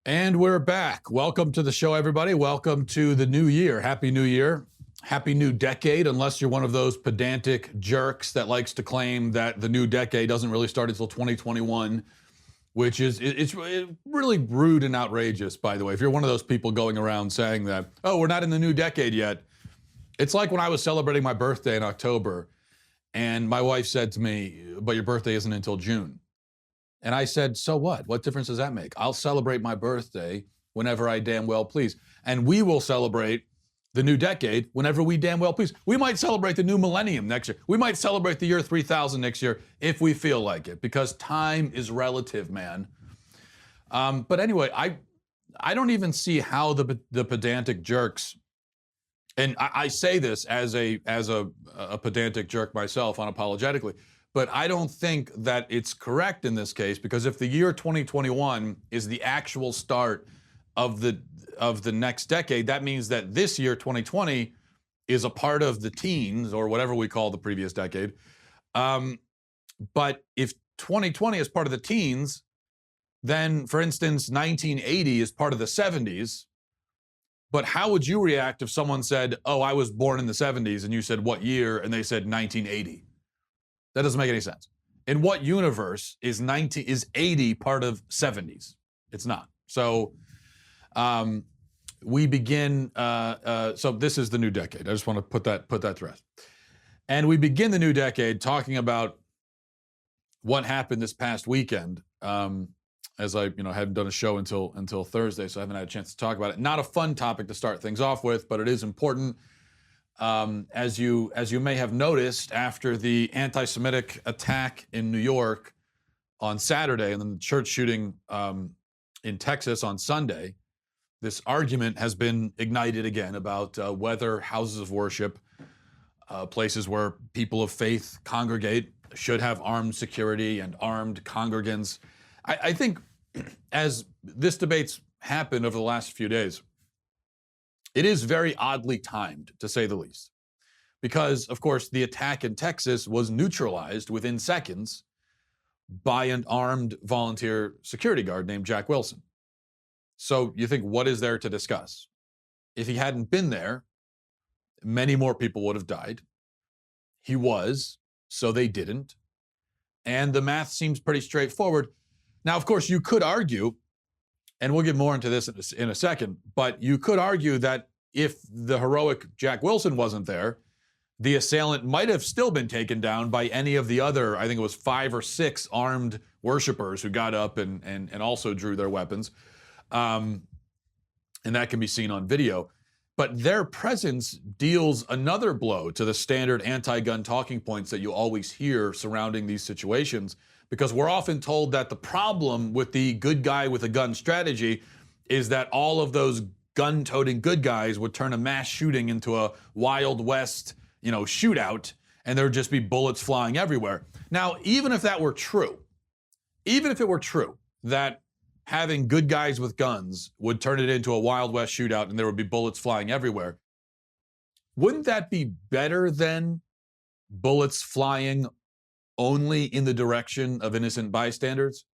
And we're back. Welcome to the show, everybody. Welcome to the new year. Happy New Year. Happy new decade, unless you're one of those pedantic jerks that likes to claim that the new decade doesn't really start until 2021, which is it's really rude and outrageous, by the way. If you're one of those people going around saying that, oh, we're not in the new decade yet. It's like when I was celebrating my birthday in October, and my wife said to me, but your birthday isn't until June. And I said, so what? What difference does that make? I'll celebrate my birthday whenever I damn well please. And we will celebrate the new decade whenever we damn well please. We might celebrate the new millennium next year. We might celebrate the year 3000 next year if we feel like it, because time is relative, man. But anyway, I don't even see how the pedantic jerks, and I say this as a pedantic jerk myself unapologetically, but I don't think that it's correct in this case, because if the year 2021 is the actual start of the next decade, that means that this year 2020 is a part of the teens, or whatever we call the previous decade. But if 2020 is part of the teens, then, for instance, 1980 is part of the 70s. But how would you react if someone said, oh, I was born in the 70s, and you said, what year? And they said 1980. That doesn't make any sense. In what universe is 80 part of 70s? It's not. So we begin, so this is the new decade. I just want to put that to rest. And we begin the new decade talking about what happened this past weekend. As I hadn't done a show until Thursday, so I haven't had a chance to talk about it. Not a fun topic to start things off with, but it is important. As you may have noticed, after the anti-Semitic attack in New York on Saturday and then the church shooting in Texas on Sunday, this argument has been ignited again about whether houses of worship, places where people of faith congregate, should have armed security and armed congregants. I think as this debate's happened over the last few days, it is very oddly timed, to say the least, because, of course, the attack in Texas was neutralized within seconds by an armed volunteer security guard named Jack Wilson. So you think, what is there to discuss? If he hadn't been there, many more people would have died. He was, so they didn't. And the math seems pretty straightforward. Now, of course, you could argue, and we'll get more into this in a second, but you could argue that if the heroic Jack Wilson wasn't there, the assailant might have still been taken down by any of the other, I think it was 5 or 6 armed worshipers who got up and also drew their weapons. And that can be seen on video. But their presence deals another blow to the standard anti-gun talking points that you always hear surrounding these situations, because we're often told that the problem with the good guy with a gun strategy is that all of those gun-toting good guys would turn a mass shooting into a Wild West, shootout, and there would just be bullets flying everywhere. Now, even if that were true, even if it were true that having good guys with guns would turn it into a Wild West shootout and there would be bullets flying everywhere, wouldn't that be better than bullets flying only in the direction of innocent bystanders?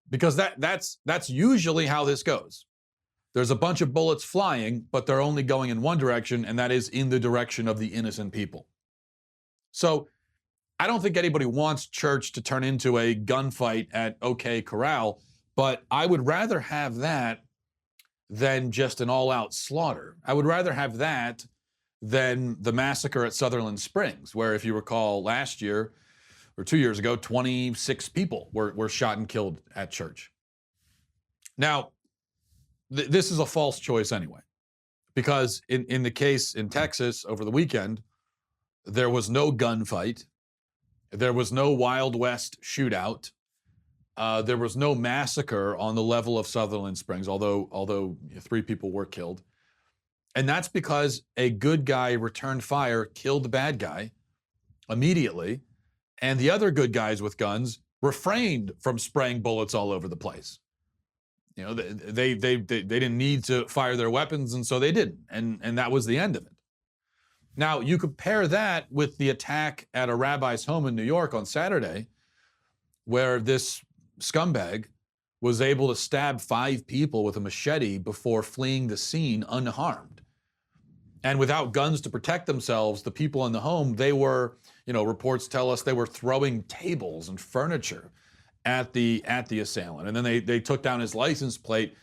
Because that's usually how this goes. There's a bunch of bullets flying, but they're only going in one direction, and that is in the direction of the innocent people. So I don't think anybody wants church to turn into a gunfight at OK Corral, but I would rather have that than just an all-out slaughter. I would rather have that than the massacre at Sutherland Springs, where, if you recall, last year or 2 years ago, 26 people were shot and killed at church. Now, this is a false choice anyway, because in the case in Texas over the weekend, there was no gunfight, there was no Wild West shootout, there was no massacre on the level of Sutherland Springs, although 3 people were killed. And that's because a good guy returned fire, killed the bad guy immediately, and the other good guys with guns refrained from spraying bullets all over the place. They didn't need to fire their weapons, and so they didn't, and that was the end of it. Now, you compare that with the attack at a rabbi's home in New York on Saturday, where this scumbag was able to stab 5 people with a machete before fleeing the scene unharmed. And without guns to protect themselves, the people in the home, they were, reports tell us they were throwing tables and furniture at the assailant. And then they took down his license plate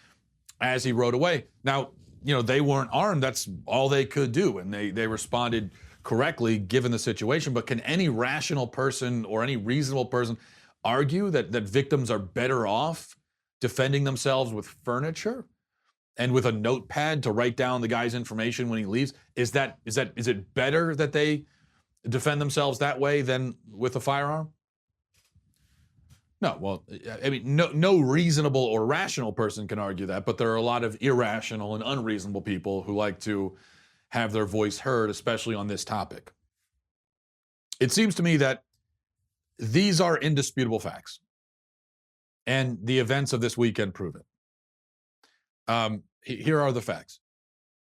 as he rode away. Now, they weren't armed. That's all they could do. And they responded correctly given the situation. But can any rational person or any reasonable person argue that victims are better off defending themselves with furniture and with a notepad to write down the guy's information when he leaves? Is it better that they defend themselves that way than with a firearm? No. Well, I mean, no reasonable or rational person can argue that, but there are a lot of irrational and unreasonable people who like to have their voice heard, especially on this topic. It seems to me that these are indisputable facts, and the events of this weekend prove it. Here are the facts.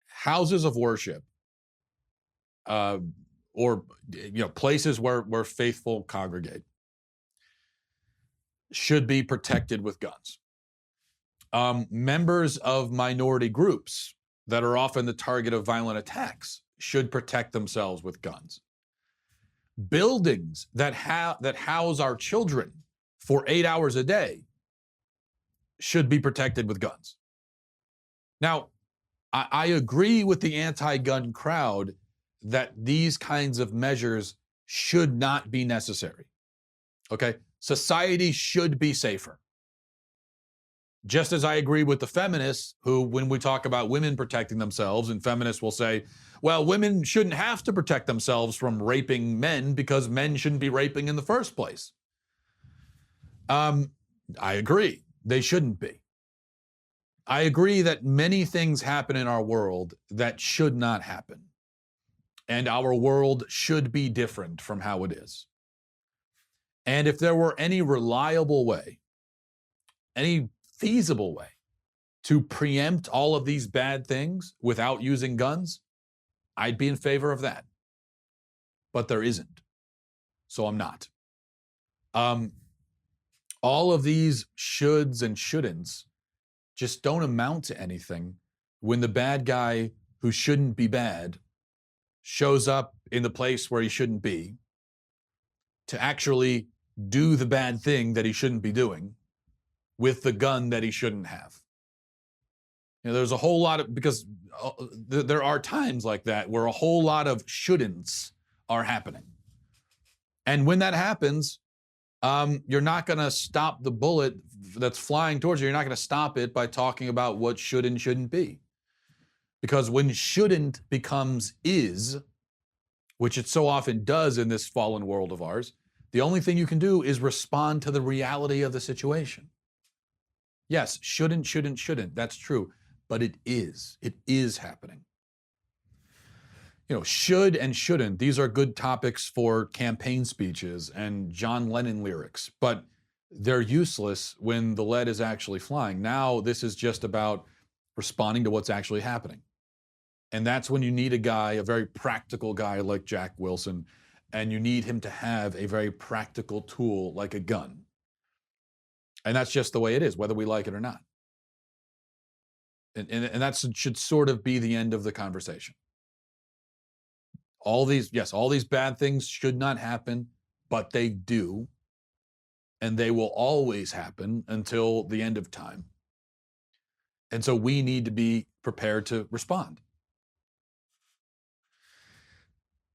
Houses of worship, or places where faithful congregate, should be protected with guns. Members of minority groups that are often the target of violent attacks should protect themselves with guns. Buildings that house our children for 8 hours a day should be protected with guns. Now, I agree with the anti-gun crowd that these kinds of measures should not be necessary. Okay? Society should be safer. Just as I agree with the feminists who, when we talk about women protecting themselves, and feminists will say, well, women shouldn't have to protect themselves from raping men because men shouldn't be raping in the first place. I agree. They shouldn't be. I agree that many things happen in our world that should not happen. And our world should be different from how it is. And if there were any reliable way, any feasible way to preempt all of these bad things without using guns, I'd be in favor of that. But there isn't. So I'm not. All of these shoulds and shouldn'ts just don't amount to anything when the bad guy who shouldn't be bad shows up in the place where he shouldn't be to actually do the bad thing that he shouldn't be doing with the gun that he shouldn't have. There's a whole lot of, because there are times like that where a whole lot of shouldn'ts are happening. And when that happens, you're not going to stop the bullet that's flying towards you. You're not going to stop it by talking about what should and shouldn't be. Because when shouldn't becomes is, which it so often does in this fallen world of ours, the only thing you can do is respond to the reality of the situation. Yes, shouldn't. That's true. But it is. It is happening. Should and shouldn't, these are good topics for campaign speeches and John Lennon lyrics, but they're useless when the lead is actually flying. Now, this is just about responding to what's actually happening. And that's when you need a very practical guy like Jack Wilson, and you need him to have a very practical tool like a gun. And that's just the way it is, whether we like it or not. And that should sort of be the end of the conversation. All these bad things should not happen, but they do. And they will always happen until the end of time. And so we need to be prepared to respond.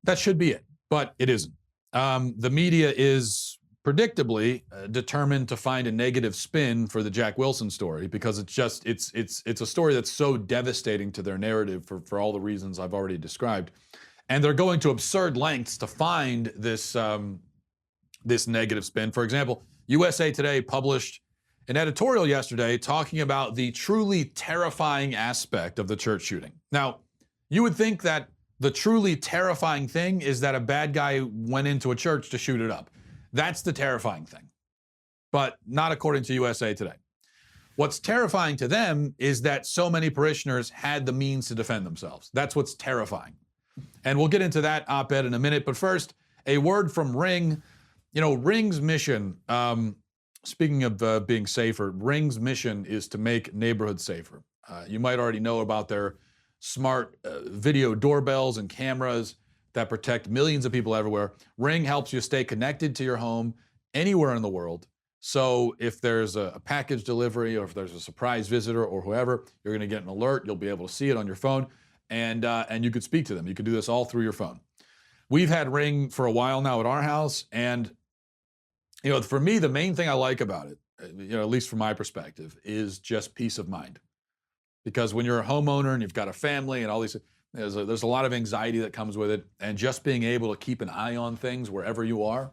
That should be it, but it isn't. The media is predictably determined to find a negative spin for the Jack Wilson story because it's a story that's so devastating to their narrative for all the reasons I've already described. And they're going to absurd lengths to find this negative spin. For example, USA Today published an editorial yesterday talking about the truly terrifying aspect of the church shooting. Now, you would think that the truly terrifying thing is that a bad guy went into a church to shoot it up. That's the terrifying thing. But not according to USA Today. What's terrifying to them is that so many parishioners had the means to defend themselves. That's what's terrifying. And we'll get into that op-ed in a minute. But first, a word from Ring. Ring's mission Speaking of being safer, Ring's mission is to make neighborhoods safer. You might already know about their smart video doorbells and cameras that protect millions of people everywhere. Ring helps you stay connected to your home anywhere in the world. So if there's a package delivery or if there's a surprise visitor or whoever, you're going to get an alert. You'll be able to see it on your phone, and you could speak to them. You could do this all through your phone. We've had Ring for a while now at our house, and for me, the main thing I like about it, at least from my perspective, is just peace of mind. Because when you're a homeowner and you've got a family and all these, there's a lot of anxiety that comes with it, and just being able to keep an eye on things wherever you are.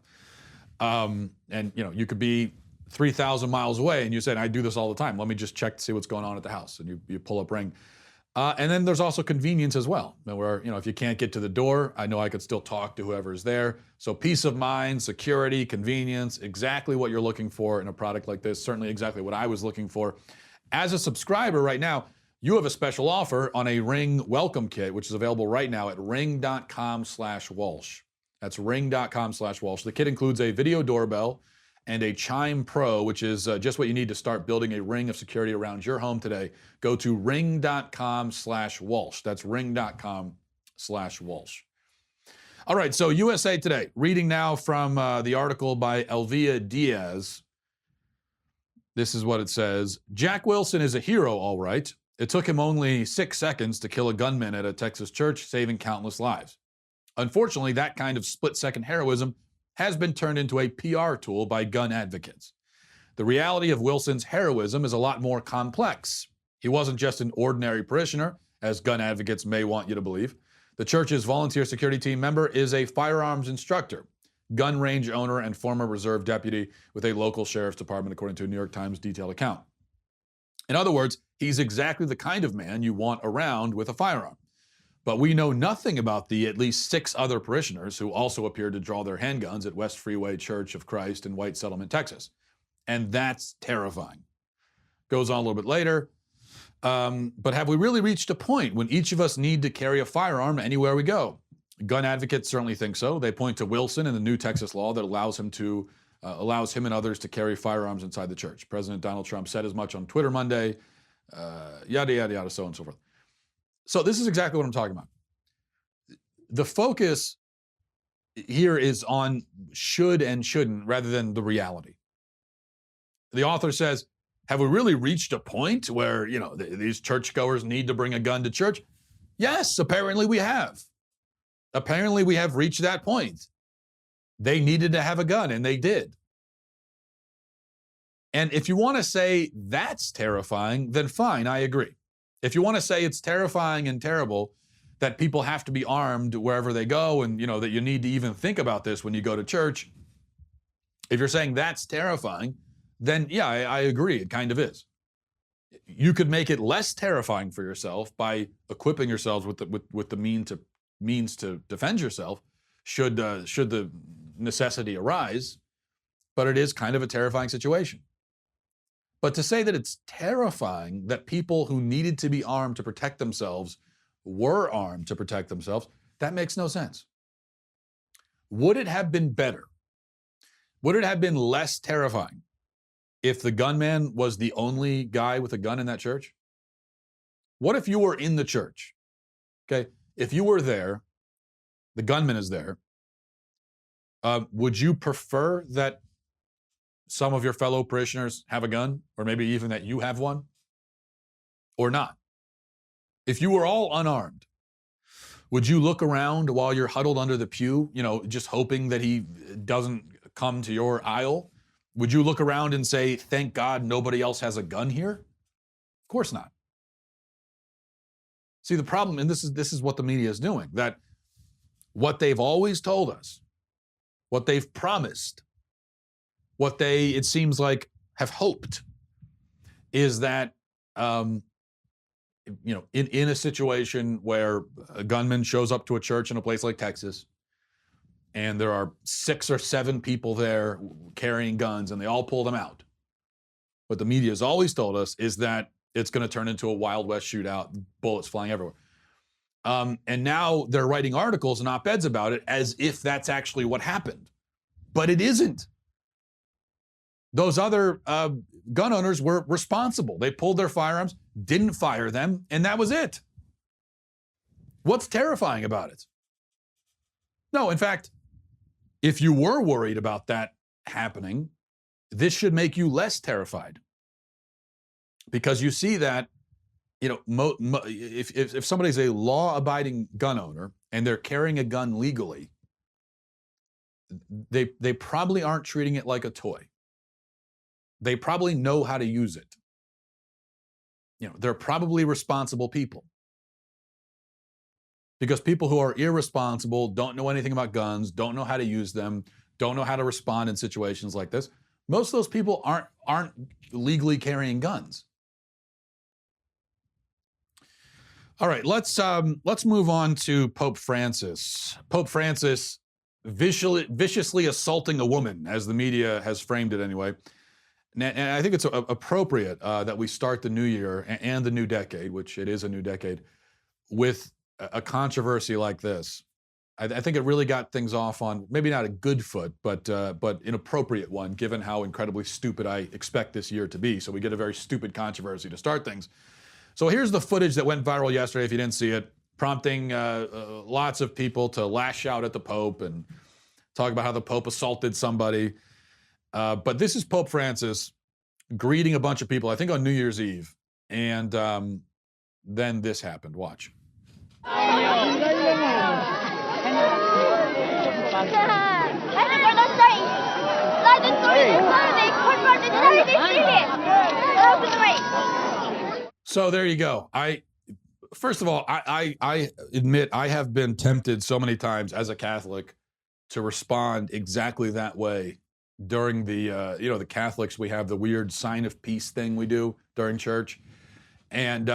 And you could be 3,000 miles away, and you said, "I do this all the time. Let me just check to see what's going on at the house." And you pull up Ring. And then there's also convenience as well, where, if you can't get to the door, I know I could still talk to whoever's there. So peace of mind, security, convenience, exactly what you're looking for in a product like this, certainly exactly what I was looking for. As a subscriber right now, you have a special offer on a Ring welcome kit, which is available right now at ring.com/Walsh. That's ring.com/Walsh. The kit includes a video doorbell and a Chime Pro, which is just what you need to start building a ring of security around your home today. Go to ring.com/Walsh. That's ring.com/Walsh. All right, so USA Today, reading now from the article by Elvia Diaz. This is what it says. Jack Wilson is a hero, all right. It took him only 6 seconds to kill a gunman at a Texas church, saving countless lives. Unfortunately, that kind of split-second heroism has been turned into a PR tool by gun advocates. The reality of Wilson's heroism is a lot more complex. He wasn't just an ordinary parishioner, as gun advocates may want you to believe. The church's volunteer security team member is a firearms instructor, gun range owner, and former reserve deputy with a local sheriff's department, according to a New York Times detailed account. In other words, he's exactly the kind of man you want around with a firearm. But we know nothing about the at least 6 other parishioners who also appeared to draw their handguns at West Freeway Church of Christ in White Settlement, Texas. And that's terrifying. Goes on a little bit later. But have we really reached a point when each of us need to carry a firearm anywhere we go? Gun advocates certainly think so. They point to Wilson and the new Texas law that allows him and others to carry firearms inside the church. President Donald Trump said as much on Twitter Monday, yada, yada, yada, so on and so forth. So this is exactly what I'm talking about. The focus here is on should and shouldn't rather than the reality. The author says, have we really reached a point where, these churchgoers need to bring a gun to church? Yes, apparently we have. Apparently we have reached that point. They needed to have a gun, and they did. And if you want to say that's terrifying, then fine, I agree. If you want to say it's terrifying and terrible that people have to be armed wherever they go, and that you need to even think about this when you go to church, if you're saying that's terrifying, then yeah, I agree, it kind of is. You could make it less terrifying for yourself by equipping yourselves with the means to defend yourself should the necessity arise, but it is kind of a terrifying situation. But to say that it's terrifying that people who needed to be armed to protect themselves were armed to protect themselves, that makes no sense. Would it have been better? Would it have been less terrifying if the gunman was the only guy with a gun in that church? What if you were in the church? Okay, if you were there, the gunman is there, would you prefer that some of your fellow parishioners have a gun, or maybe even that you have one, or not? If you were all unarmed, would you look around while you're huddled under the pew, just hoping that he doesn't come to your aisle? Would you look around and say, thank God nobody else has a gun here? Of course not. See, the problem, and this is what the media is doing, that what they've always told us, what they've promised, what they, it seems like, have hoped is that, in a situation where a gunman shows up to a church in a place like Texas, and there are 6 or 7 people there carrying guns, and they all pull them out. What the media has always told us is that it's going to turn into a Wild West shootout, bullets flying everywhere. And now they're writing articles and op-eds about it as if that's actually what happened. But it isn't. those other gun owners were responsible. They pulled their firearms, didn't fire them, and that was it. What's terrifying about it? No, in fact, if you were worried about that happening, this should make you less terrified. Because you see that, if somebody's a law-abiding gun owner and they're carrying a gun legally, they probably aren't treating it like a toy. They probably know how to use it. They're probably responsible people. Because people who are irresponsible, don't know anything about guns, don't know how to use them, don't know how to respond in situations like this, most of those people aren't legally carrying guns. All right, let's move on to Pope Francis. Pope Francis viciously assaulting a woman, as the media has framed it anyway. And I think it's appropriate that we start the new year and the new decade, which it is a new decade, with a controversy like this. I think it really got things off on maybe not a good foot, but an appropriate one, given how incredibly stupid I expect this year to be. So we get a very stupid controversy to start things. So here's the footage that went viral yesterday, if you didn't see it, prompting lots of people to lash out at the Pope and talk about how the Pope assaulted somebody. But this is Pope Francis greeting a bunch of people, I think on New Year's Eve. And then this happened. Watch. So there you go. First of all, I admit I have been tempted so many times as a Catholic to respond exactly that way during the Catholics, we have the weird sign of peace thing we do during church. And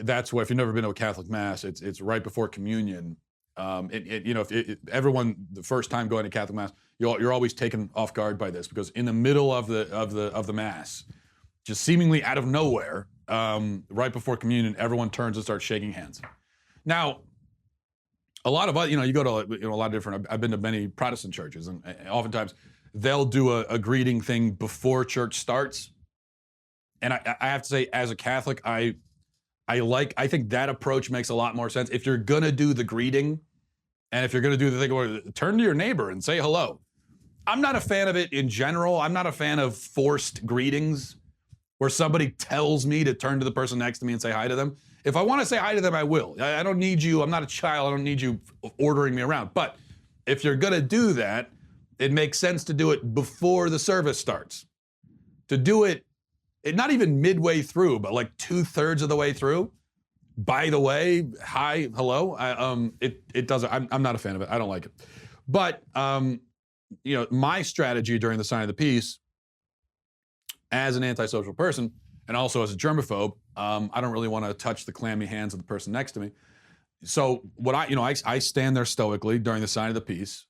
that's where, if you've never been to a Catholic Mass, it's right before communion. Everyone, the first time going to Catholic Mass, you're always taken off guard by this, because in the middle of the Mass, just seemingly out of nowhere, right before communion, everyone turns and starts shaking hands. Now, a lot of us, you go to a lot of different, I've been to many Protestant churches, and oftentimes they'll do a greeting thing before church starts. And I have to say, as a Catholic, I think that approach makes a lot more sense. If you're gonna do the greeting, and if you're gonna do the thing where turn to your neighbor and say hello. I'm not a fan of it in general. I'm not a fan of forced greetings where somebody tells me to turn to the person next to me and say hi to them. If I want to say hi to them, I will. I don't need you. I'm not a child. I don't need you ordering me around. But if you're gonna do that, it makes sense to do it before the service starts. To do it not even midway through, but like 2/3 of the way through. By the way, hi, hello. It doesn't. I'm not a fan of it. I don't like it. But my strategy during the Sign of the Peace, as an antisocial person and also as a germaphobe, I don't really want to touch the clammy hands of the person next to me. So what I stand there stoically during the Sign of the Peace,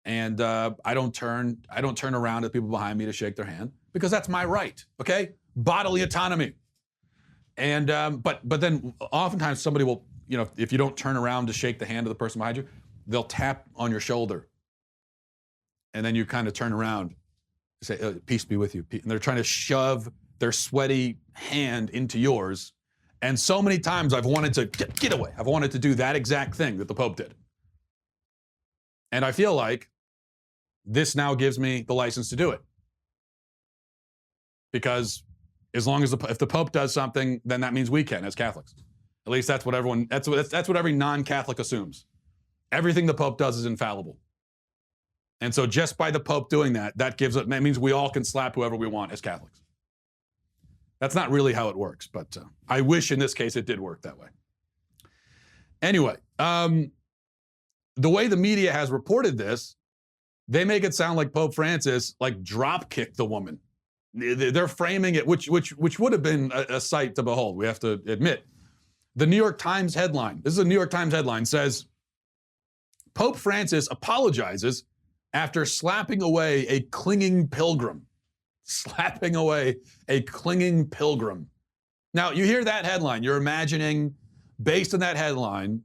and I don't turn around to people behind me to shake their hand, because that's my right. Okay, bodily autonomy. And but then oftentimes somebody will, if you don't turn around to shake the hand of the person behind you, they'll tap on your shoulder, and then you kind of turn around and say, "Peace be with you," and they're trying to shove their sweaty hand into yours. And so many times I've wanted to get away. I've wanted to do that exact thing that the Pope did. And I feel like this now gives me the license to do it. Because as long as if the Pope does something, then that means we can as Catholics. At least that's what every non-Catholic assumes. Everything the Pope does is infallible. And so just by the Pope doing that means we all can slap whoever we want as Catholics. That's not really how it works, but I wish in this case it did work that way. Anyway, the way the media has reported this, they make it sound like Pope Francis drop kicked the woman. They're framing it, which would have been a sight to behold, we have to admit. The New York Times headline, this is a New York Times headline, says, Pope Francis apologizes after slapping away a clinging pilgrim. Slapping away a clinging pilgrim. Now, you hear that headline, you're imagining, based on that headline,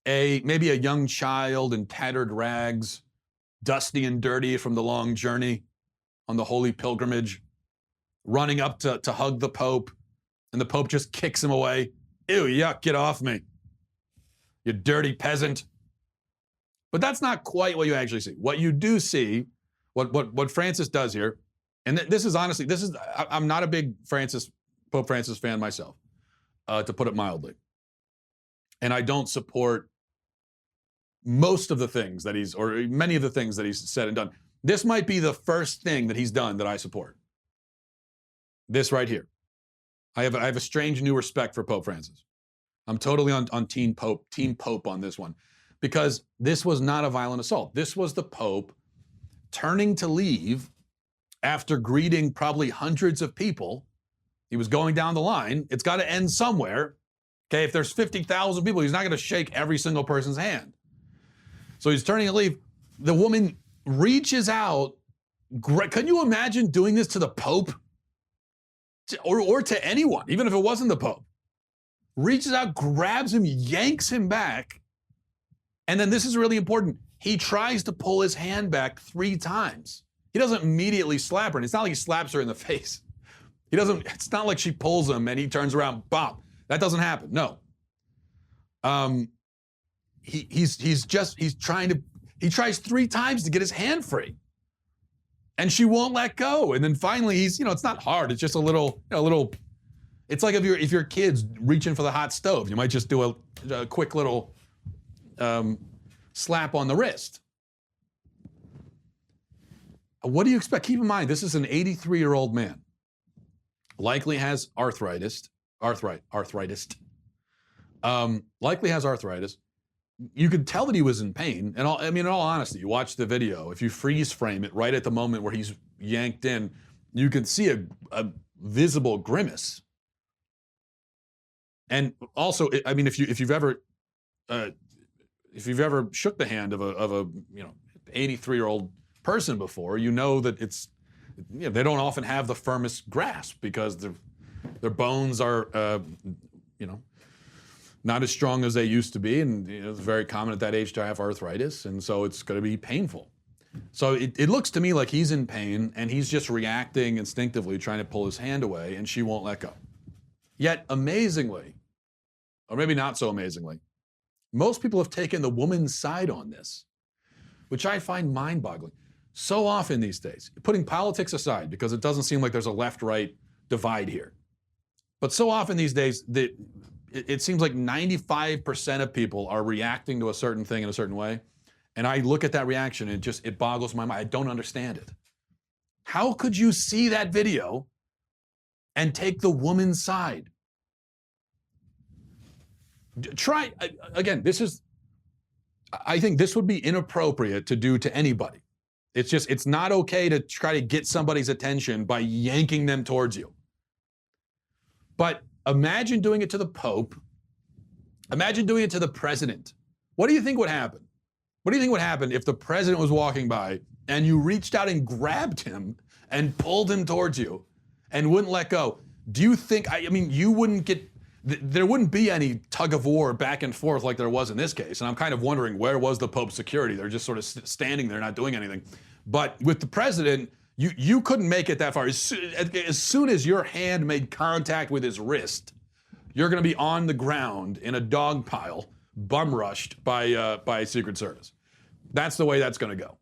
maybe a young child in tattered rags, dusty and dirty from the long journey, on the holy pilgrimage, running up to hug the Pope, and the Pope just kicks him away. Ew, yuck, get off me, you dirty peasant. But that's not quite what you actually see. What you do see, what Francis does here, and this is honestly, I'm not a big Pope Francis fan myself, to put it mildly. And I don't support most of the things that many of the things that he's said and done. This might be the first thing that he's done that I support. This right here. I have a strange new respect for Pope Francis. I'm totally on Team Pope on this one, because this was not a violent assault. This was the Pope turning to leave after greeting probably hundreds of people. He was going down the line. It's got to end somewhere. Okay, if there's 50,000 people, he's not going to shake every single person's hand. So he's turning to leave. The woman reaches out. Can you imagine doing this to the Pope? Or to anyone, even if it wasn't the Pope. Reaches out, grabs him, yanks him back. And then this is really important. He tries to pull his hand back 3 times. He doesn't immediately slap her. And it's not like he slaps her in the face. It's not like she pulls him and he turns around, bop. That doesn't happen, no. He tries 3 times to get his hand free. And she won't let go. And then finally he's, it's not hard. It's just a little, it's like if your kid's reaching for the hot stove, you might just do a quick little slap on the wrist. What do you expect? Keep in mind, this is an 83-year-old man. Likely has arthritis. Likely has arthritis. You could tell that he was in pain. And in all honesty, you watch the video, if you freeze frame it right at the moment where he's yanked in, you can see a visible grimace. And also, if you've ever shook the hand of a 83-year-old person before, you know that they don't often have the firmest grasp because their bones are not as strong as they used to be, and it's very common at that age to have arthritis, and so it's going to be painful. So it looks to me like he's in pain, and he's just reacting instinctively, trying to pull his hand away, and she won't let go. Yet, amazingly, or maybe not so amazingly, most people have taken the woman's side on this, which I find mind-boggling. So often these days, putting politics aside, because it doesn't seem like there's a left-right divide here, but so often these days, it seems like 95% of people are reacting to a certain thing in a certain way. And I look at that reaction and it boggles my mind. I don't understand it. How could you see that video and take the woman's side? Again, I think this would be inappropriate to do to anybody. It's not okay to try to get somebody's attention by yanking them towards you. But imagine doing it to the Pope. Imagine doing it to the president. What do you think would happen? What do you think would happen if the president was walking by and you reached out and grabbed him and pulled him towards you and wouldn't let go? Do you think, you wouldn't there wouldn't be any tug of war back and forth like there was in this case. And I'm kind of wondering, where was the Pope's security? They're just sort of standing there not doing anything. But with the president, you couldn't make it that far. As soon as your hand made contact with his wrist, you're going to be on the ground in a dog pile, bum rushed by Secret Service. That's the way that's going to go.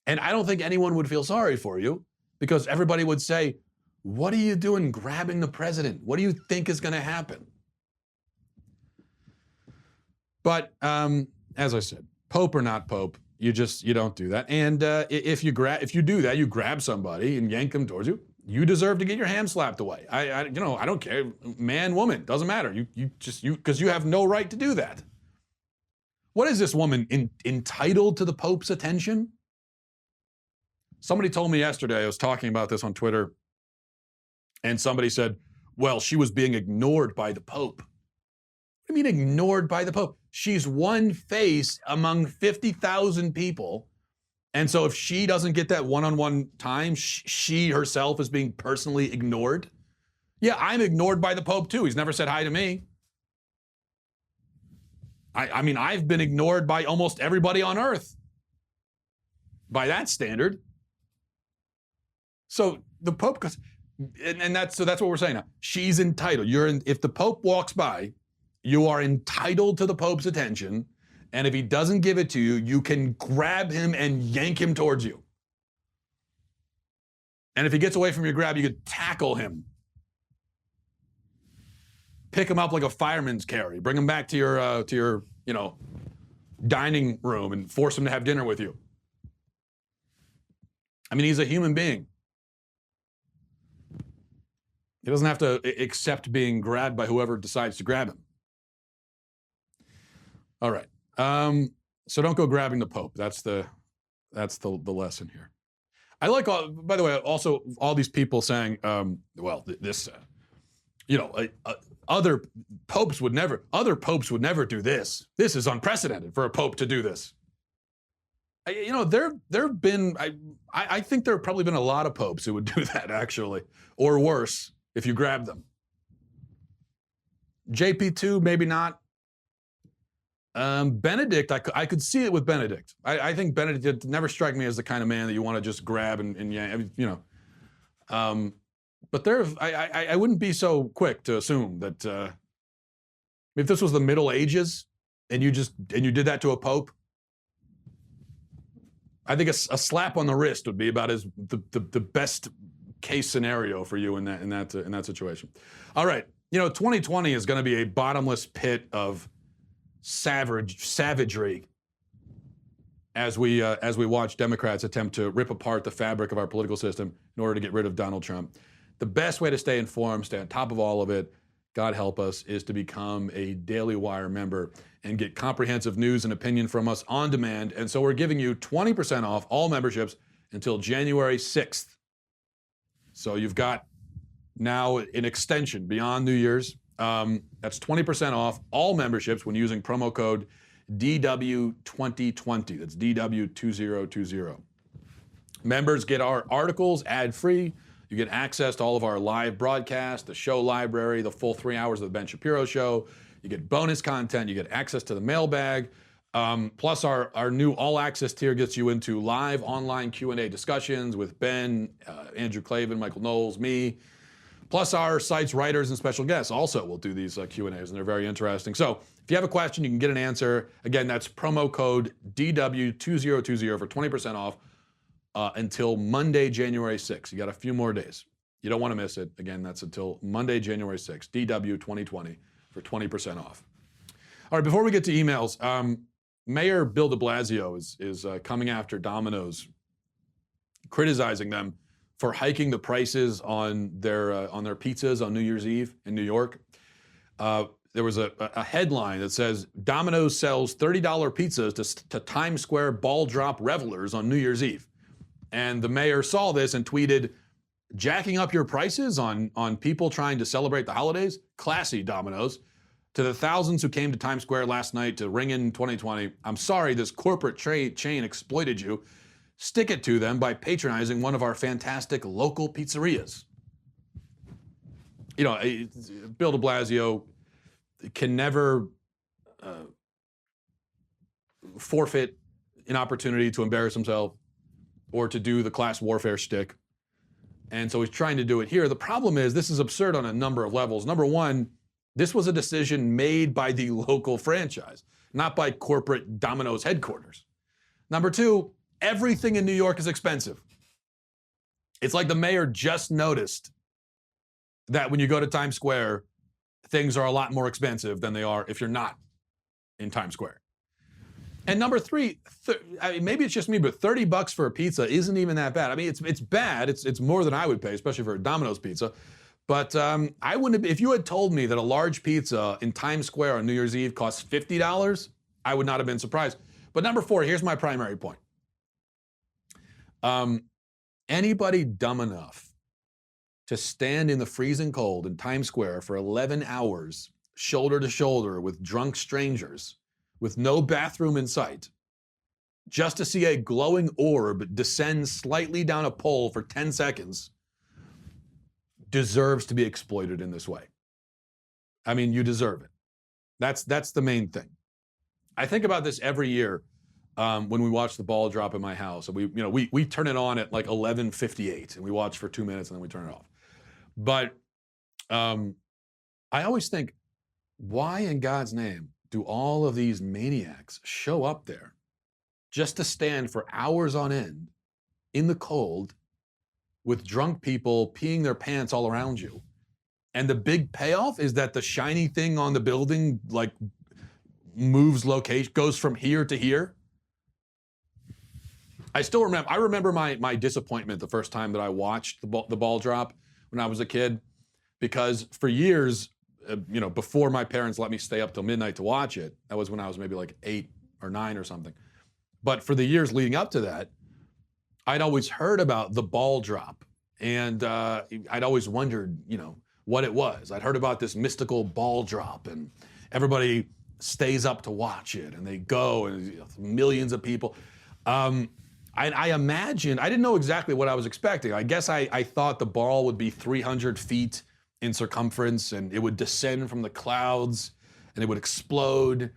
And I don't think anyone would feel sorry for you, because everybody would say, what are you doing grabbing the president? What do you think is going to happen? But as I said, Pope or not Pope, you don't do that. And if you do that, you grab somebody and yank them towards you, you deserve to get your hand slapped away. I don't care, man, woman, doesn't matter. Because you have no right to do that. What is this woman entitled to the Pope's attention? Somebody told me yesterday, I was talking about this on Twitter, and somebody said, well, she was being ignored by the Pope. What do you mean ignored by the Pope? She's one face among 50,000 people. And so if she doesn't get that one-on-one time, she herself is being personally ignored. Yeah, I'm ignored by the Pope too. He's never said hi to me. I've been ignored by almost everybody on earth. By that standard. So the Pope goes, and that's what we're saying now. She's entitled. If the Pope walks by, you are entitled to the Pope's attention, and if he doesn't give it to you, you can grab him and yank him towards you. And if he gets away from your grab, you could tackle him. Pick him up like a fireman's carry. Bring him back to your dining room and force him to have dinner with you. I mean, he's a human being. He doesn't have to accept being grabbed by whoever decides to grab him. All right. So don't go grabbing the Pope. That's the lesson here. I like, by the way, also all these people saying, other popes would never do this. This is unprecedented for a pope to do this. There've been, I think there have probably been a lot of popes who would do that, actually, or worse, if you grab them. JP2, maybe not. Benedict, I could see it with Benedict. I think Benedict never struck me as the kind of man that you want to just grab and but I wouldn't be so quick to assume that if this was the Middle Ages and you did that to a pope, I think a slap on the wrist would be about the best case scenario for you in that situation. All right, 2020 is going to be a bottomless pit of savagery as we watch Democrats attempt to rip apart the fabric of our political system in order to get rid of Donald Trump. The best way to stay informed, stay on top of all of it, God help us, is to become a Daily Wire member and get comprehensive news and opinion from us on demand. And so we're giving you 20% off all memberships until January 6th. So you've got now an extension beyond New Year's. That's 20% off all memberships when using promo code DW2020. That's DW2020. Members get our articles ad-free. You get access to all of our live broadcasts, the show library, the full 3 hours of the Ben Shapiro Show. You get bonus content. You get access to the mailbag. Plus, our new all-access tier gets you into live online Q&A discussions with Ben, Andrew Klavan, Michael Knowles, me. Plus, our site's writers and special guests also will do these Q&As, and they're very interesting. So if you have a question, you can get an answer. Again, that's promo code DW2020 for 20% off. Until Monday, January 6th. You got a few more days. You don't want to miss it. Again, that's until Monday, January 6th, DW2020 for 20% off. All right, before we get to emails, Mayor Bill de Blasio is coming after Domino's, criticizing them for hiking the prices on their pizzas on New Year's Eve in New York. There was a headline that says, Domino's sells $30 pizzas to Times Square ball drop revelers on New Year's Eve. And the mayor saw this and tweeted, jacking up your prices on people trying to celebrate the holidays? Classy, Domino's. To the thousands who came to Times Square last night to ring in 2020, I'm sorry this corporate chain exploited you. Stick it to them by patronizing one of our fantastic local pizzerias. Bill de Blasio can never forfeit an opportunity to embarrass himself or to do the class warfare shtick. And so he's trying to do it here. The problem is this is absurd on a number of levels. Number one, this was a decision made by the local franchise, not by corporate Domino's headquarters. Number two, everything in New York is expensive. It's like the mayor just noticed that when you go to Times Square, things are a lot more expensive than they are if you're not in Times Square. And number three, maybe it's just me, but $30 for a pizza isn't even that bad. I mean, it's bad. It's more than I would pay, especially for a Domino's pizza. But I wouldn't have, if you had told me that a large pizza in Times Square on New Year's Eve costs $50, I would not have been surprised. But number four, here's my primary point. Anybody dumb enough to stand in the freezing cold in Times Square for 11 hours, shoulder to shoulder with drunk strangers, with no bathroom in sight, just to see a glowing orb descend slightly down a pole for 10 seconds, deserves to be exploited in this way. I mean, you deserve it. That's the main thing. I think about this every year when we watch the ball drop in my house. And we turn it on at like 11:58 and we watch for 2 minutes and then we turn it off. But I always think, why in God's name do all of these maniacs show up there just to stand for hours on end in the cold with drunk people peeing their pants all around you? And the big payoff is that the shiny thing on the building like moves location, goes from here to here. I remember my disappointment the first time that I watched the ball drop when I was a kid, because for years, before my parents let me stay up till midnight to watch it, that was when I was maybe like 8 or 9 or something. But for the years leading up to that, I'd always heard about the ball drop, and I'd always wondered, what it was. I'd heard about this mystical ball drop, and everybody stays up to watch it, and they go, and millions of people. I imagined, I didn't know exactly what I was expecting. I guess I thought the ball would be 300 feet in circumference, and it would descend from the clouds, and it would explode,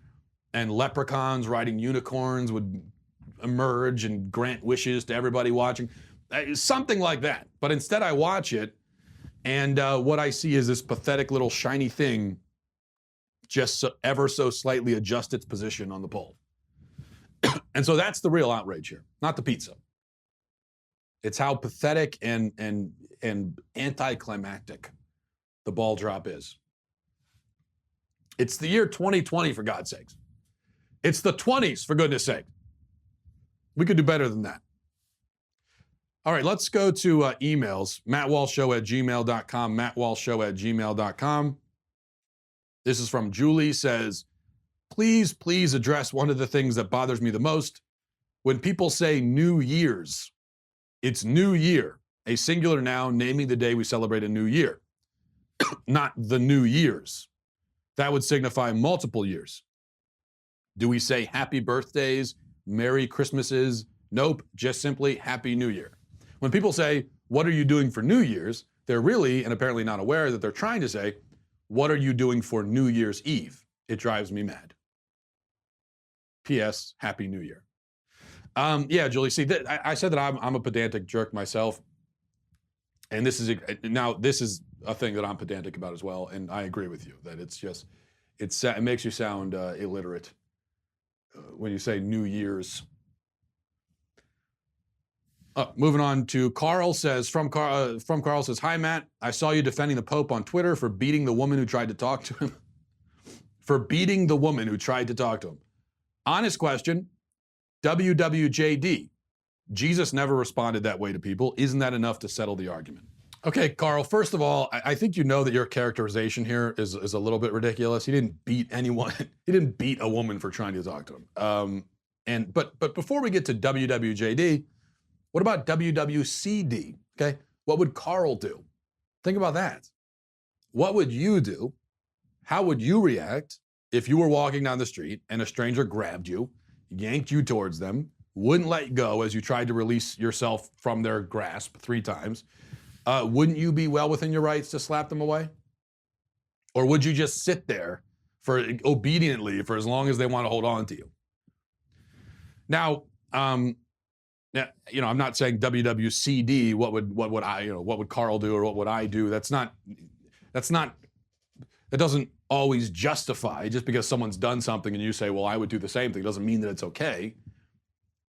and leprechauns riding unicorns would emerge and grant wishes to everybody watching. Something like that. But instead I watch it, and what I see is this pathetic little shiny thing just ever so slightly adjust its position on the pole. And so that's the real outrage here, not the pizza. It's how pathetic and anticlimactic the ball drop is. It's the year 2020, for God's sakes. It's the 20s, for goodness sake. We could do better than that. All right, let's go to emails. mattwalshshow@gmail.com, mattwalshshow@gmail.com. This is from Julie, says, please address one of the things that bothers me the most. When people say New Year's, it's New Year, a singular noun naming the day we celebrate a new year, not the New Year's. That would signify multiple years. Do we say happy birthdays, Merry Christmases? Nope, just simply Happy New Year. When people say, what are you doing for New Year's? They're really, and apparently not aware that they're trying to say, what are you doing for New Year's Eve? It drives me mad. P.S. Happy New Year. Yeah, Julie, see, I said that I'm a pedantic jerk myself. And this is a thing that I'm pedantic about as well. And I agree with you that it makes you sound illiterate when you say New Year's. Moving on to Carl says, from Carl says, hi, Matt. I saw you defending the Pope on Twitter for beating the woman who tried to talk to him. Honest question, WWJD. Jesus never responded that way to people. Isn't that enough to settle the argument? Okay, Carl, first of all, I think you know that your characterization here is a little bit ridiculous. He didn't beat anyone. He didn't beat a woman for trying to talk to him. But before we get to WWJD, what about WWCD? Okay, what would Carl do? Think about that. What would you do? How would you react if you were walking down the street and a stranger grabbed you, yanked you towards them, wouldn't let go as you tried to release yourself from their grasp 3 times? Wouldn't you be well within your rights to slap them away? Or would you just sit there obediently for as long as they want to hold on to you? Now, I'm not saying WWCD, what would Carl do or what would I do? That doesn't always justify, just because someone's done something and you say, well, I would do the same thing, doesn't mean that it's okay.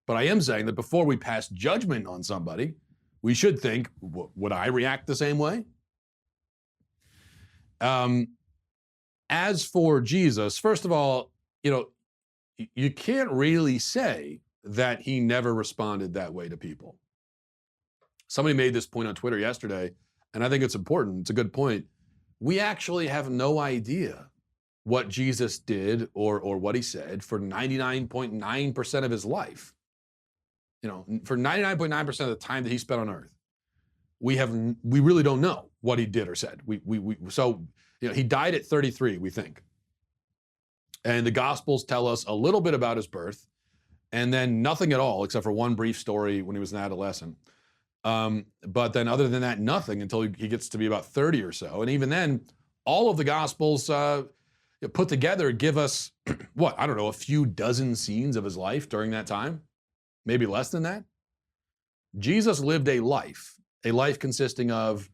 But I am saying that before we pass judgment on somebody, we should think, would I react the same way? As for Jesus, first of all, you can't really say that he never responded that way to people. Somebody made this point on Twitter yesterday, and I think it's important. It's a good point. We actually have no idea what Jesus did or what he said for 99.9% of his life. For 99.9% of the time that he spent on earth, we really don't know what he did or said. So he died at 33, we think. And the Gospels tell us a little bit about his birth, and then nothing at all, except for one brief story when he was an adolescent. But then other than that, nothing until he gets to be about 30 or so. And even then, all of the Gospels put together give us, what, I don't know, a few dozen scenes of his life during that time, maybe less than that. Jesus lived a life consisting of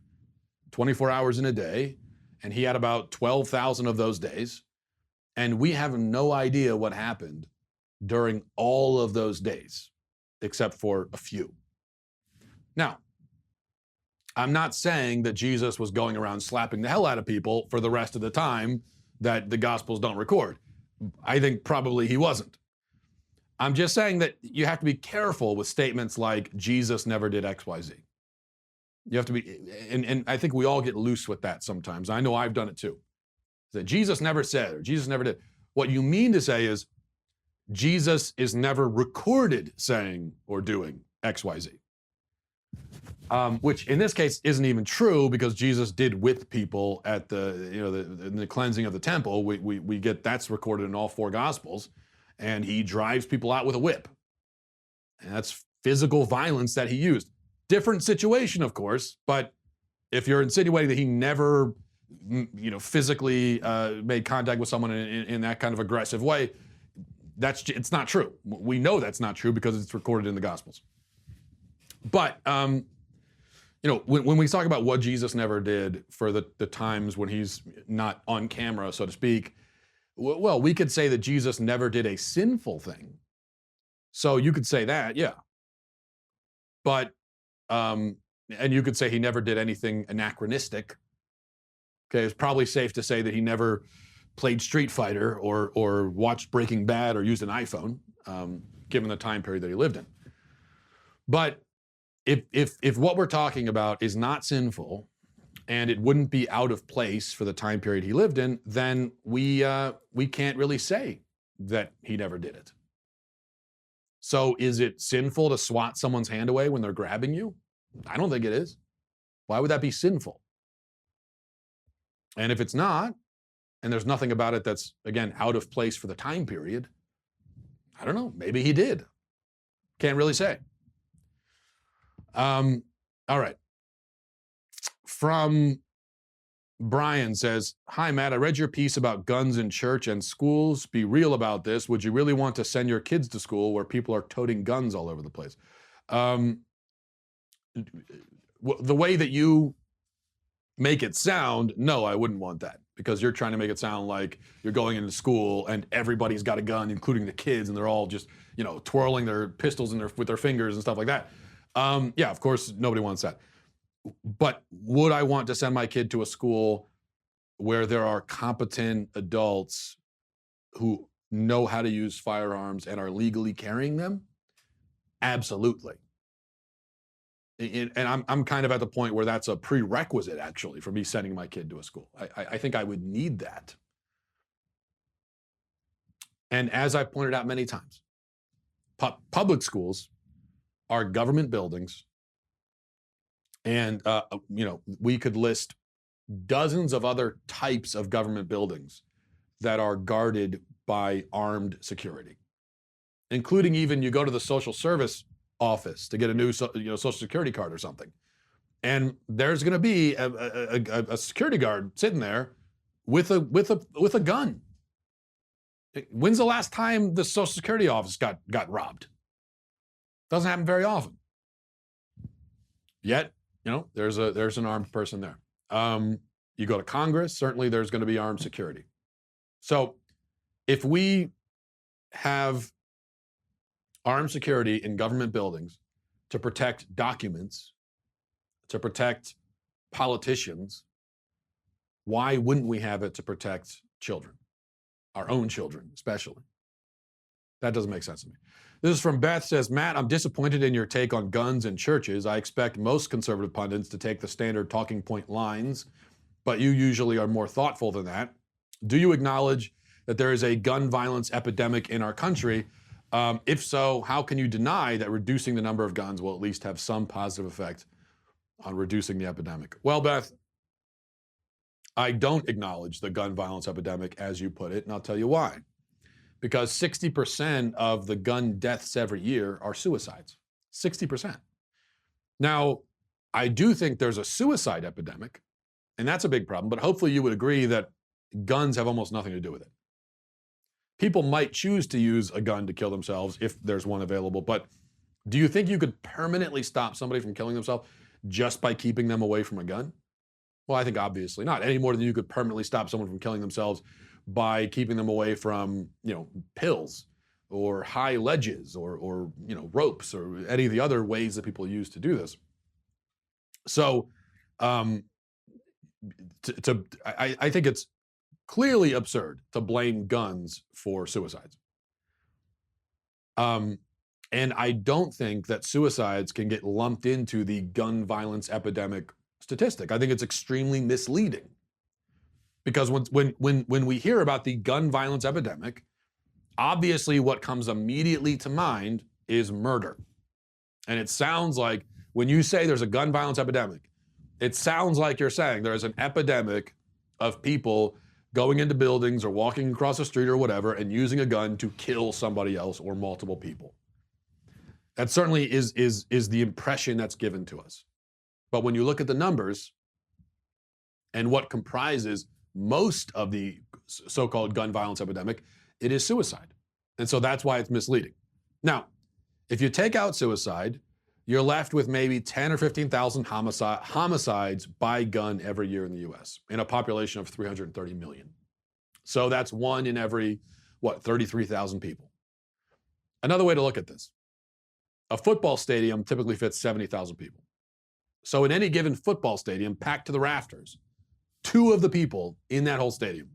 24 hours in a day, and he had about 12,000 of those days, and we have no idea what happened during all of those days, except for a few. Now, I'm not saying that Jesus was going around slapping the hell out of people for the rest of the time that the Gospels don't record. I think probably he wasn't. I'm just saying that you have to be careful with statements like Jesus never did X, Y, Z. You have to be, and I think we all get loose with that sometimes. I know I've done it too. That Jesus never said, or Jesus never did. What you mean to say is, Jesus is never recorded saying or doing X, Y, Z. Which in this case isn't even true, because Jesus did whip people at the cleansing of the temple. We get that's recorded in all four Gospels, and he drives people out with a whip. And that's physical violence that he used. Different situation, of course, but if you're insinuating that he never, physically made contact with someone in that kind of aggressive way, it's not true. We know that's not true because it's recorded in the Gospels. But when we talk about what Jesus never did for the times when he's not on camera, so to speak, well, we could say that Jesus never did a sinful thing. So you could say that, yeah. But, and you could say he never did anything anachronistic. Okay, it's probably safe to say that he never played Street Fighter or watched Breaking Bad or used an iPhone, given the time period that he lived in. But if what we're talking about is not sinful, and it wouldn't be out of place for the time period he lived in, then we can't really say that he never did it. So is it sinful to swat someone's hand away when they're grabbing you? I don't think it is. Why would that be sinful? And if it's not, and there's nothing about it that's, again, out of place for the time period, I don't know, maybe he did. Can't really say. All right. From Brian says, "Hi, Matt, I read your piece about guns in church and schools. Be real about this. Would you really want to send your kids to school where people are toting guns all over the place?" The way that you make it sound, no, I wouldn't want that, because you're trying to make it sound like you're going into school and everybody's got a gun, including the kids, and they're all just, twirling their pistols with their fingers and stuff like that. Yeah, of course, nobody wants that. But would I want to send my kid to a school where there are competent adults who know how to use firearms and are legally carrying them? Absolutely. And I'm kind of at the point where that's a prerequisite, actually, for me sending my kid to a school. I think I would need that. And as I've pointed out many times, public schools are government buildings. And, we could list dozens of other types of government buildings that are guarded by armed security, including even you go to the social service office to get a new, social security card or something. And there's going to be a security guard sitting there with a gun. When's the last time the social security office got robbed? Doesn't happen very often. Yet, there's an armed person there. You go to Congress, certainly there's going to be armed security. So if we have armed security in government buildings to protect documents, to protect politicians, why wouldn't we have it to protect children, our own children especially? That doesn't make sense to me. This is from Beth, says, "Matt, I'm disappointed in your take on guns and churches. I expect most conservative pundits to take the standard talking point lines, but you usually are more thoughtful than that. Do you acknowledge that there is a gun violence epidemic in our country? If so, how can you deny that reducing the number of guns will at least have some positive effect on reducing the epidemic?" Well, Beth, I don't acknowledge the gun violence epidemic, as you put it, and I'll tell you why. Because 60% of the gun deaths every year are suicides. 60%. Now, I do think there's a suicide epidemic, and that's a big problem, but hopefully you would agree that guns have almost nothing to do with it. People might choose to use a gun to kill themselves if there's one available, but do you think you could permanently stop somebody from killing themselves just by keeping them away from a gun? Well, I think obviously not, any more than you could permanently stop someone from killing themselves by keeping them away from, pills or high ledges or ropes or any of the other ways that people use to do this. So, I think it's clearly absurd to blame guns for suicides. And I don't think that suicides can get lumped into the gun violence epidemic statistic. I think it's extremely misleading. Because when we hear about the gun violence epidemic, obviously what comes immediately to mind is murder. And it sounds like when you say there's a gun violence epidemic, it sounds like you're saying there's an epidemic of people going into buildings or walking across the street or whatever and using a gun to kill somebody else or multiple people. That certainly is the impression that's given to us. But when you look at the numbers and what comprises most of the so-called gun violence epidemic, it is suicide. And so that's why it's misleading. Now, if you take out suicide, you're left with maybe 10 or 15,000 homicides by gun every year in the US in a population of 330 million. So that's one in every, 33,000 people. Another way to look at this, a football stadium typically fits 70,000 people. So in any given football stadium, packed to the rafters, 2 of the people in that whole stadium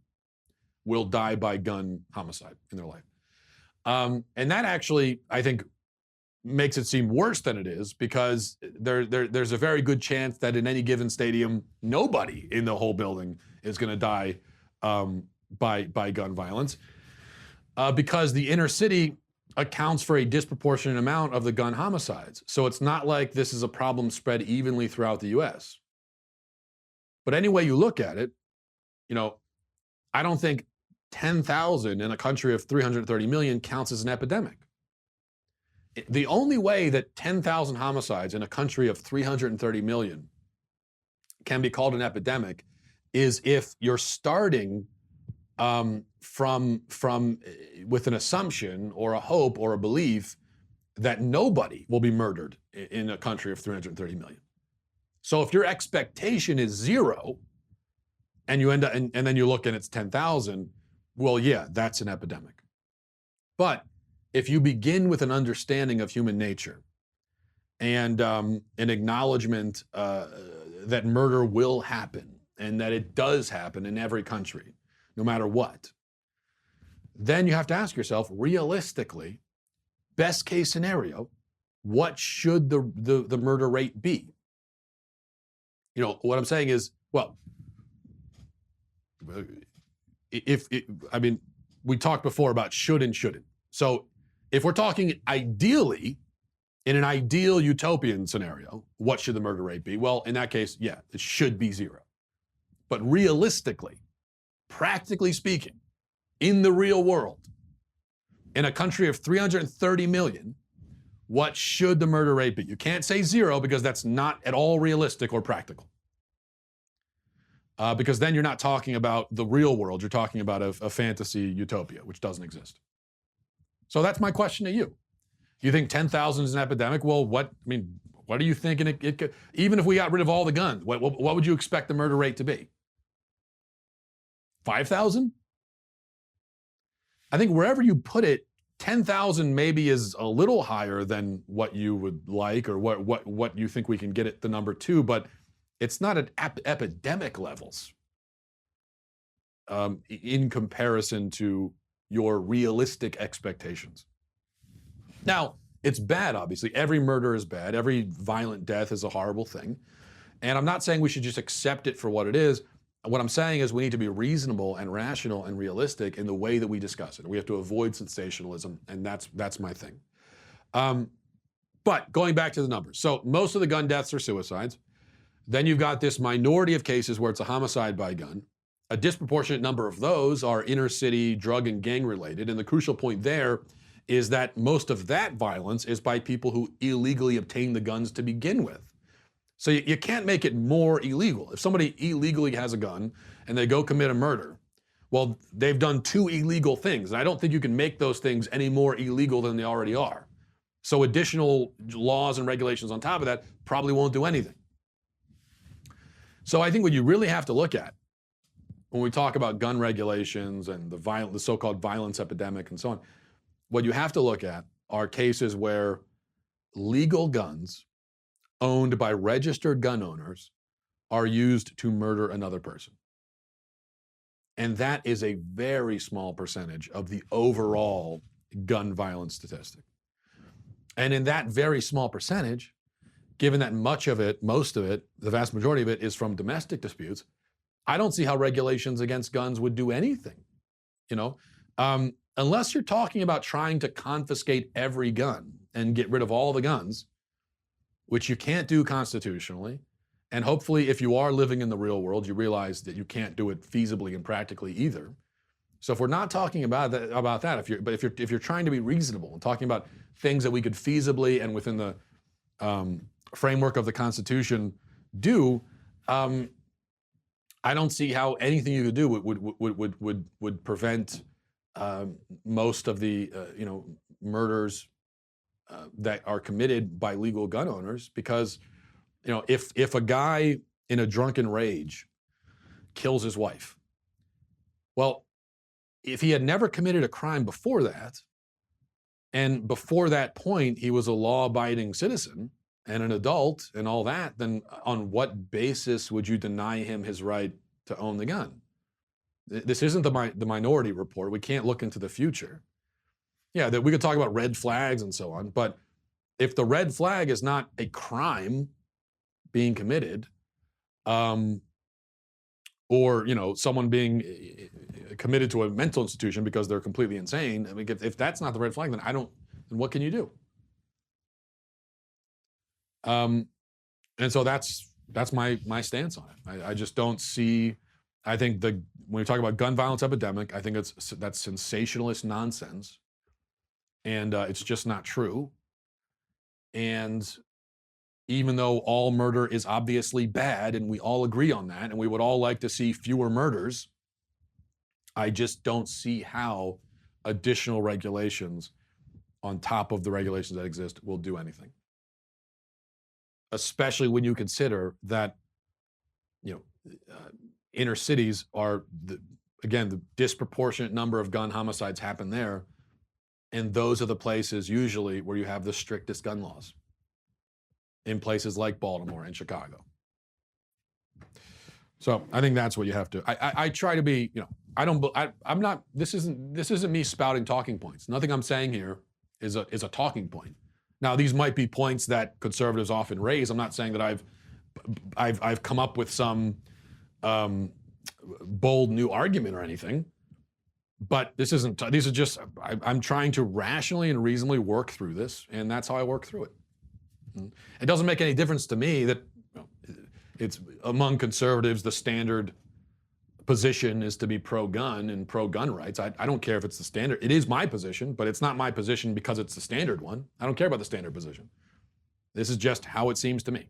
will die by gun homicide in their life. And that actually, I think, makes it seem worse than it is, because there's a very good chance that in any given stadium, nobody in the whole building is going to die by gun violence, because the inner city accounts for a disproportionate amount of the gun homicides. So it's not like this is a problem spread evenly throughout the US. But any way you look at it, I don't think 10,000 in a country of 330 million counts as an epidemic. The only way that 10,000 homicides in a country of 330 million can be called an epidemic is if you're starting from with an assumption or a hope or a belief that nobody will be murdered in a country of 330 million. So if your expectation is 0 and you end up, and then you look and it's 10,000, well, yeah, that's an epidemic. But if you begin with an understanding of human nature and an acknowledgement that murder will happen and that it does happen in every country, no matter what, then you have to ask yourself, realistically, best case scenario, what should the murder rate be? What I'm saying is, well, we talked before about should and shouldn't. So if we're talking ideally, in an ideal utopian scenario, what should the murder rate be? Well, in that case, yeah, it should be 0. But realistically, practically speaking, in the real world, in a country of 330 million, what should the murder rate be? You can't say 0 because that's not at all realistic or practical. Because then you're not talking about the real world, you're talking about a fantasy utopia, which doesn't exist. So that's my question to you. You think 10,000 is an epidemic? Well, what are you thinking it could, even if we got rid of all the guns, what would you expect the murder rate to be? 5,000? I think wherever you put it, 10,000 maybe is a little higher than what you would like, or what you think we can get it the number to, but it's not at epidemic levels in comparison to your realistic expectations. Now, it's bad, obviously. Every murder is bad. Every violent death is a horrible thing. And I'm not saying we should just accept it for what it is. What I'm saying is we need to be reasonable and rational and realistic in the way that we discuss it. We have to avoid sensationalism, and that's my thing. But going back to the numbers. So most of the gun deaths are suicides. Then you've got this minority of cases where it's a homicide by gun. A disproportionate number of those are inner city drug and gang related. And the crucial point there is that most of that violence is by people who illegally obtain the guns to begin with. So you can't make it more illegal. If somebody illegally has a gun and they go commit a murder, Well, they've done 2 illegal things, and I don't think you can make those things any more illegal than they already are. So additional laws and regulations on top of that probably won't do anything. So I think what you really have to look at when we talk about gun regulations and the so-called violence epidemic and so on, what you have to look at are cases where legal guns owned by registered gun owners are used to murder another person. And that is a very small percentage of the overall gun violence statistic. And in that very small percentage, given that most of it, the vast majority of it is from domestic disputes, I don't see how regulations against guns would do anything, unless you're talking about trying to confiscate every gun and get rid of all the guns, which you can't do constitutionally. And hopefully, if you are living in the real world, you realize that you can't do it feasibly and practically either. So if we're not talking about that, if you're trying to be reasonable and talking about things that we could feasibly and within the framework of the Constitution do, I don't see how anything you could do would prevent most of the murders that are committed by legal gun owners, because if a guy in a drunken rage kills his wife, well, if he had never committed a crime before that, and before that point he was a law-abiding citizen and an adult and all that, then on what basis would you deny him his right to own the gun? This isn't the Minority Report. We can't look into the future. Yeah, that we could talk about red flags and so on, but if the red flag is not a crime being committed, or someone being committed to a mental institution because they're completely insane, I mean, if that's not the red flag, then then what can you do? And so that's my stance on it. I just don't see. I think when we talk about gun violence epidemic, I think that's sensationalist nonsense, and it's just not true. And even though all murder is obviously bad, and we all agree on that, and we would all like to see fewer murders, I just don't see how additional regulations on top of the regulations that exist will do anything. Especially when you consider that, inner cities are, the disproportionate number of gun homicides happen there, and those are the places usually where you have the strictest gun laws, in places like Baltimore and Chicago. So I think that's what you have to. I try to be, I'm not. This isn't me spouting talking points. Nothing I'm saying here is a talking point. Now, these might be points that conservatives often raise. I'm not saying that I've come up with some bold new argument or anything. But these are just. I'm trying to rationally and reasonably work through this, and that's how I work through it. It doesn't make any difference to me that it's among conservatives, the standard position is to be pro-gun and pro-gun rights. I don't care if it's the standard. It is my position, but it's not my position because it's the standard one. I don't care about the standard position. This is just how it seems to me.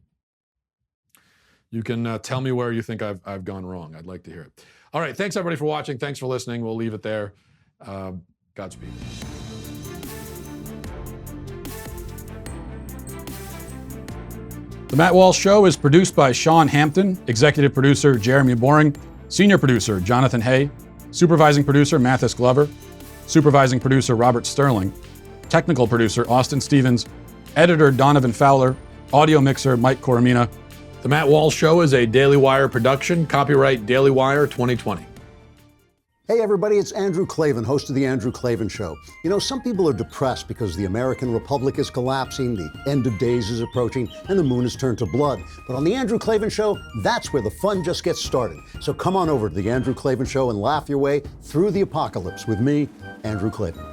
You can tell me where you think I've gone wrong. I'd like to hear it. All right, thanks everybody for watching. Thanks for listening. We'll leave it there. Godspeed. The Matt Walsh Show is produced by Sean Hampton, executive producer Jeremy Boring, senior producer Jonathan Hay, supervising producer Mathis Glover, supervising producer Robert Sterling, technical producer Austin Stevens, editor Donovan Fowler, audio mixer Mike Coromina. The Matt Walsh Show is a Daily Wire production, copyright Daily Wire 2020. Hey everybody, it's Andrew Klavan, host of The Andrew Klavan Show. Some people are depressed because the American Republic is collapsing, the end of days is approaching, and the moon has turned to blood. But on The Andrew Klavan Show, that's where the fun just gets started. So come on over to The Andrew Klavan Show and laugh your way through the apocalypse with me, Andrew Klavan.